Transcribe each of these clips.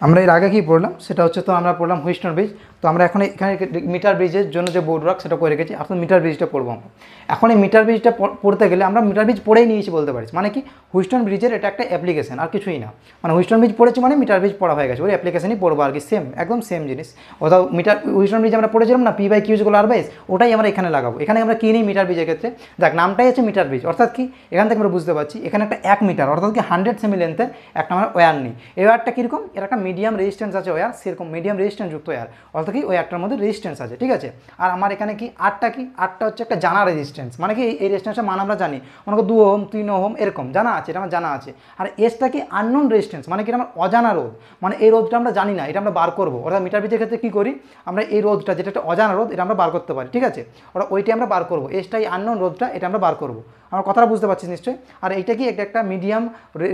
আমরা এর আগে কী পড়লাম সেটা হচ্ছে তো আমরা পড়লাম হুইস্টন ব্রিজ। তো আমরা এখন এখানে মিটার ব্রিজের জন্য যে বোর্ড ওয়ার্ক সেটা করে রেখেছি, এখন মিটার ব্রিজটা পড়বো আমরা। এখন এই মিটার ব্রিজটা পড়তে গেলে আমরা মিটার ব্রিজ পড়েই নিয়েছি বলতে পারিস, মানে কি হুইস্টন ব্রিজের এটা একটা অ্যাপ্লিকেশন আর কিছুই না। মানে হুইস্টন ব্রিজ পড়েছি মানে মিটার ব্রিজ পড়া হয়ে গেছে, ওই অ্যাপ্লিকেশনই পড়বো আর কি, সেম একদম সেম জিনিস। অর্থাৎ হুইস্টন ব্রিজ আমরা পড়েছিলাম না, P/Q R/S, ওটাই আমরা এখানে লাগাবো। এখানে আমরা কী নিই মিটার ব্রিজের ক্ষেত্রে, দেখ নামটাই হচ্ছে মিটার ব্রিজ, অর্থাৎ কি এখান থেকে আমরা বুঝতে পারছি এখানে একটা 1 মিটার অর্থাৎ কি 100 সেমি লেন্থের একটা আমরা ওয়্যার নিই। এই ওয়্যারটা কীরকম, এর একটা মিডিয়াম রেজিস্ট্যান্স আছে ওয়্যার, সেরকম মিডিয়াম রেজিস্ট্যান্স যুক্ত ওয়্যার, অর্থাৎ কি ওই একটার মধ্যে রেজিস্ট্যান্স আছে, ঠিক আছে। আর আমার এখানে কি আটটা হচ্ছে একটা জানা রেজিস্ট্যান্স, মানে কি এই রেজিস্ট্যান্সের মান আমরা জানি, মনে করো 2 ওহম 3 ওহম এরকম জানা আছে, এটা আমার জানা আছে। আর এসটা কি আননোন রেজিস্ট্যান্স, মানে কি আমার অজানা রোধ, মানে এই রোধটা আমরা জানি না, এটা আমরা বার করবো। অর্থাৎ মিটার ব্রিজের ক্ষেত্রে কী করি আমরা, এই রোধটা যেটা একটা অজানা রোধ এটা আমরা বার করতে পারি, ঠিক আছে। ওরা ওইটাই আমরা বার করবো, এসটাই আননোন রোধটা এটা আমরা বার করবো। আমার কথাটা বুঝতে পারছিস নিশ্চয়ই। আর এইটা কি একটা মিডিয়াম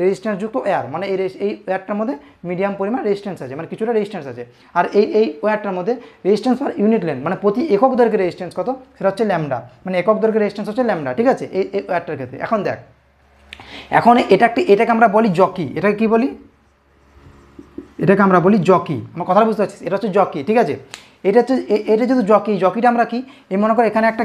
রেজিস্ট্যান্স যুক্ত ওয়্যার, মানে এই ওয়্যারটার মধ্যে মিডিয়াম পরিমাণ রেজিস্ট্যান্স আছে, মানে কিছুটা রেজিস্ট্যান্স আছে। আর এই ওয়্যারটার মধ্যে রেজিস্ট্যান্স পার ইউনিট লেন্থ, মানে প্রতি একক দৈর্ঘ্যের রেজিস্ট্যান্স কত, সেটা হচ্ছে ল্যামডা, মানে একক দৈর্ঘ্যের রেজিস্ট্যান্স হচ্ছে ল্যামডা, ঠিক আছে এই ওয়্যারটার ক্ষেত্রে। এখন দেখ, এখন এটাকে আমরা বলি জকি, এটাকে কি বলি, এটাকে আমরা বলি জকি। আমার কথা বুঝতে পারছিস, এটা হচ্ছে জকি, ঠিক আছে। এটা যেহেতু জকিটা আমরা কি, এই মনে করো এখানে একটা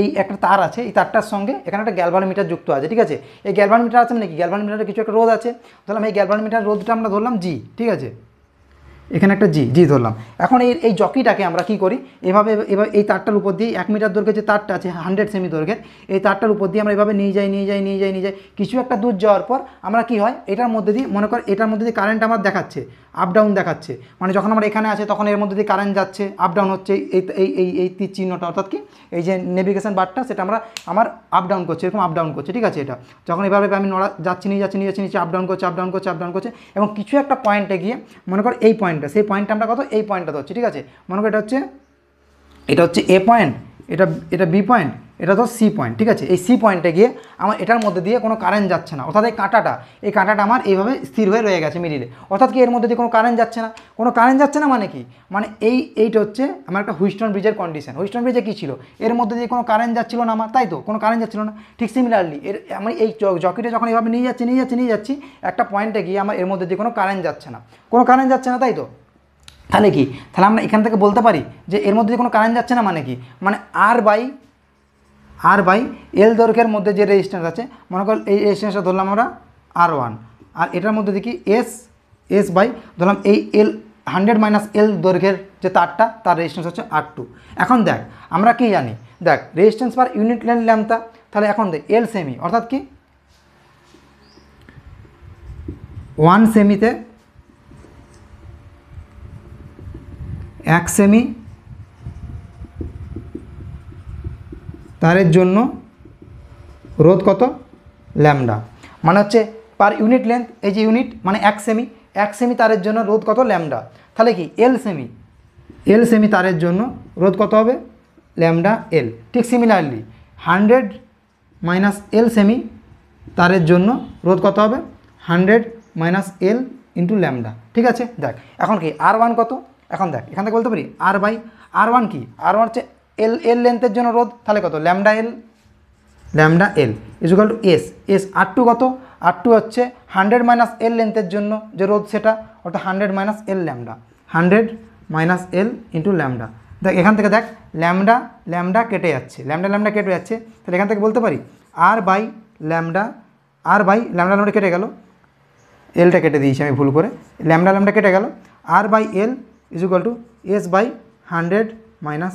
এই একটা তার আছে, এই তারটার সঙ্গে এখানে একটা গ্যালভানোমিটার যুক্ত আছে, ঠিক আছে। এই গ্যালভানোমিটার আছে মানে কি, গ্যালভানোমিটারে কিছু একটা রোধ আছে, ধরলাম এই গ্যালভানোমিটার রোধটা আমরা ধরলাম জি, ঠিক আছে, এখানে একটা জি ধরলাম। এখন এই জকিটাকে আমরা কি করি, এভাবে এই তারটার উপর দিয়ে 1 মিটার দৈর্ঘ্যের যে তারটা আছে 100 সেমি দৈর্ঘ্যের, এই তারটার উপর দিয়ে আমরা এভাবে নিয়ে যাই, কিছু একটা দূর যাওয়ার পর আমরা কি হয়, এটার মধ্যে দিয়ে মনে কর এটার মধ্যে দিয়ে কারেন্ট আমার দেখাচ্ছে, আপ ডাউন দেখাচ্ছে, মানে যখন আমরা এখানে আছে তখন এর মধ্যে দিয়ে কারেন্ট যাচ্ছে, আপ ডাউন হচ্ছে, এই তীর চিহ্নটা অর্থাৎ কি এই যে নেভিগেশন বারটা সেটা আমার আপ ডাউন করছে, এরকম আপ ডাউন করছে, ঠিক আছে। এটা যখন এভাবে আমি যাচ্ছি নিচে আপ ডাউন করছে, এবং কিছু একটা পয়েন্টে গিয়ে মনে কর এই পয়েন্টটা, সেই পয়েন্টটা আমরা কত, এই পয়েন্টটা ধরছি, ঠিক আছে। মনে কর এটা হচ্ছে এ পয়েন্ট, এটা বি পয়েন্ট, এটা তো সি পয়েন্ট, ঠিক আছে। এই সি পয়েন্টে গিয়ে আমার এটার মধ্যে দিয়ে কোনো কারেন্ট যাচ্ছে না, অর্থাৎ এই কাঁটাটা আমার এইভাবে স্থির হয়ে রয়ে গেছে মিডিলে, অর্থাৎ কি এর মধ্যে দিয়ে কোনো কারেন্ট যাচ্ছে না, মানে কি, মানে এইটা হচ্ছে আমার একটা হুইস্টন ব্রিজের কন্ডিশন। হুইস্টন ব্রিজে কী ছিল, এর মধ্যে দিয়ে কোনো কারেন্ট যাচ্ছিল না আমার, তাই তো কোনো কারেন্ট যাচ্ছিল না। ঠিক সিমিলারলি আমি এই জকিটা যখন এইভাবে নিয়ে যাচ্ছি একটা পয়েন্টে গিয়ে আমার এর মধ্যে দিয়ে কোনো কারেন্ট যাচ্ছে না, তাই তো। তাহলে কি, তাহলে আমরা এখান থেকে বলতে পারি যে এর মধ্যে কোনো কারেন্ট যাচ্ছে না, মানে কি, মানে আর বাই এল দৈর্ঘ্যের মধ্যে যে রেজিস্ট্যান্স আছে, মনে কর এই রেজিস্ট্যান্সটা ধরলাম আমরা R1, আর এটার মধ্যে দেখি এস বাই ধরলাম এই এল 100 - এল দৈর্ঘ্যের যে তারটা, তার রেজিস্ট্যান্স হচ্ছে R2। এখন দেখ আমরা কি জানি, দেখ রেজিস্ট্যান্স পার ইউনিট লেন্থ ল্যাম্বটা, তাহলে এখন দেখ এল সেমি, অর্থাৎ কি 1 সেমিতে 1 সেমি তারের জন্য রোধ কত, ল্যামডা, মানে হচ্ছে পার ইউনিট লেন্থ, এই যে ইউনিট মানে 1 সেমি তারের জন্য রোধ কত, ল্যামডা। তাহলে কি এল সেমি তারের জন্য রোধ কত হবে, ল্যামডা এল। ঠিক সিমিলারলি 100 - এল সেমি তারের জন্য রোধ কত হবে, 100 - এল ইন্টু ল্যামডা, ঠিক আছে। দেখ এখন কি R1 কত, এখন দেখ এখান থেকে বলতে পারি R1 কি, R1 হচ্ছে এল লেন্থের জন্য রোধ, তাহলে কত, lambda L equal to S R2 কত, R2 হচ্ছে 100 - এল লেন্থের জন্য যে রোধ সেটা, অর্থাৎ 100 - এল ল্যামডা, 100 - এল ইন্টু ল্যামডা। দেখ এখান থেকে দেখ ল্যামডা কেটে যাচ্ছে, ল্যামডা কেটে যাচ্ছে, তাহলে এখান থেকে বলতে পারি আর বাই ল্যামডা কেটে গেল, এলটা কেটে দিয়েছি আমি ভুল করে, ল্যামডা কেটে গেল, R by L equal to S by 100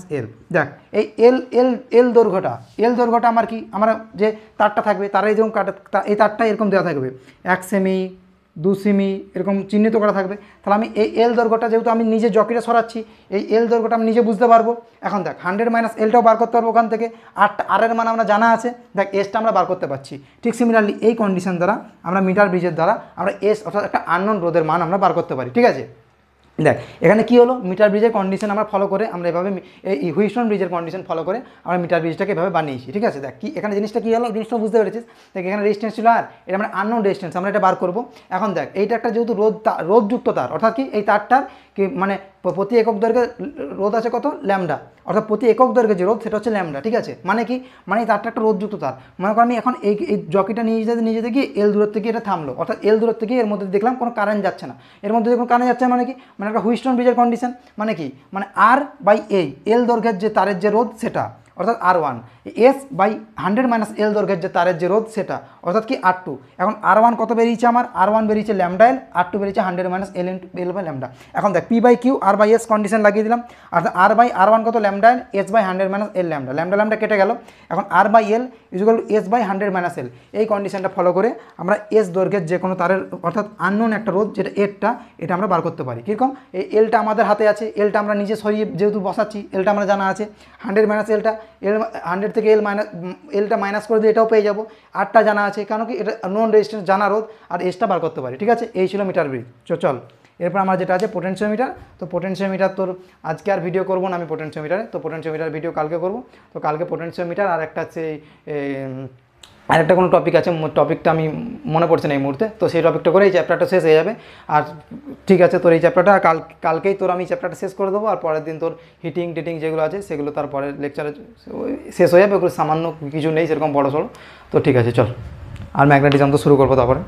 - L. দেখ এই এল দৈর্ঘ্যটা আমার কি, আমার যে তারটা থাকবে তার এই যেরকম এই তারটা এরকম দেওয়া থাকবে 1 সেমি 2 সেমি এরকম চিহ্নিত করা থাকবে। তাহলে আমি এই এল দৈর্ঘ্যটা যেহেতু আমি নিজে জকিটা সরাচ্ছি, এই এল দৈর্ঘ্যটা আমি নিজে বুঝতে পারবো। এখন দেখ 100 - এলটাও বার করতে পারবো ওখান থেকে, আর এর মান আমরা জানা আছে, দেখ এসটা আমরা বার করতে পারছি। ঠিক সিমিলারলি এই কন্ডিশন দ্বারা আমরা মিটার ব্রিজের দ্বারা আমরা এস অর্থাৎ একটা আননোন রোধের মান আমরা বার করতে পারি, ঠিক আছে। দেখ এখানে কী হলো, মিটার ব্রিজের কন্ডিশন আমরা ফলো করে আমরা এভাবে এই হুইস্টন ব্রিজের কন্ডিশন ফলো করে আমরা মিটার ব্রিজটাকে এভাবে বানিয়েছি, ঠিক আছে। দেখ কি এখানে জিনিসটা কী হলো, জিনিসটা বুঝতে পেরেছিস। দেখ এখানে রেজিস্ট্যান্স ছিল, আর এটা মানে আননোন রেজিস্ট্যান্স, আমরা এটা বার করবো। এখন দেখ এইটা একটা যেহেতু রোধযুক্ত তার, অর্থাৎ কি এই তারটার কি মানে প্রতি একক দৈর্ঘ্যে রোধ আছে কত ল্যামডা, অর্থাৎ প্রতি একক দৈর্ঘ্যে যে রোধ সেটা হচ্ছে ল্যামডা, ঠিক আছে। মানে কি, মানে তারটা একটা রোধযুক্ত তার, মনে করো আমি এখন এই জকিটা নিয়ে যেতে গিয়ে এল দূরত্বে গিয়ে এটা থামলো, অর্থাৎ এল দূরত্বে গিয়ে এর মধ্যে দেখলাম কোনো কারেন্ট যাচ্ছে না, এর মধ্যে কোনো কারেন্ট যাচ্ছে মানে কি, মানে একটা হুইস্টন ব্রিজের কন্ডিশন, মানে কি, মানে আর বাই এই এল দৈর্ঘ্যের যে তারের যে রোধ সেটা, অর্থাৎ R1, এস বাই 100 মাইনাস এল দৈর্ঘ্যের যে তারের যে রোধ সেটা, অর্থাৎ কি R2। এখন R1 কত বেরিয়েছে আমার, R1 বেরিয়েছে ল্যামডা এল, R2 বেরিয়েছে 100 minus L into L by lambda. এখন দেখ P by Q R by S condition লাগিয়ে দিলাম, অর্থাৎ আর বাই R1 কত lambda L, S by 100 minus L lambda, lambda lambda কেটে গেল। এখন R by L equal to S by 100 minus L, এই কন্ডিশনটা ফলো করে আমরা এস দৈর্ঘ্যের যে কোনো তারের অর্থাৎ আননোন একটা রোধ যেটা এরটা, এটা আমরা বার করতে পারি। কীরকম, এই এলটা আমাদের হাতে আছে, এলটা আমরা নিজে সরিয়ে যেহেতু বসাচ্ছি, এলটা আমরা জানা আছে 100 মাইনাস এলটা, এল 100 থেকে এলটা মাইনাস করে দিয়ে এটাও পেয়ে যাবো, আরটা জানা আছে, কারণ কি এটা নন রেজিস্ট্যান্স জানা রোধ, আর এসটা বার করতে পারি, ঠিক আছে। এই ছিল মিটার ব্রিজ। চল এরপর আমার যেটা আছে পোটেনশিওমিটার। তো পোটেনশিওমিটার তোর আজকে আর ভিডিও করবো না আমি পোটেনশিওমিটারে, তো পোটেনশিওমিটার ভিডিও কালকে করবো। তো কালকে পোটেনশিওমিটার আর একটা আছে আরেকটা কোনো টপিক আছে, টপিকটা আমি মনে পড়ছে না এই মুহূর্তে, তো সেই টপিকটা করে এই চ্যাপ্টারটা শেষ হয়ে যাবে। আর ঠিক আছে, তোর এই চ্যাপ্টারটা কালকেই তোর আমি চ্যাপ্টারটা শেষ করে দেবো, আর পরের দিন তোর হিটিং টিটিং যেগুলো আছে সেগুলো তারপরে লেকচারে শেষ হয়ে যাবে, ওগুলো সামান্য কিছু নেই সেরকম বড় সড়ো। তো ঠিক আছে চল, আর ম্যাগনেটিজম তো শুরু করবো তারপরে।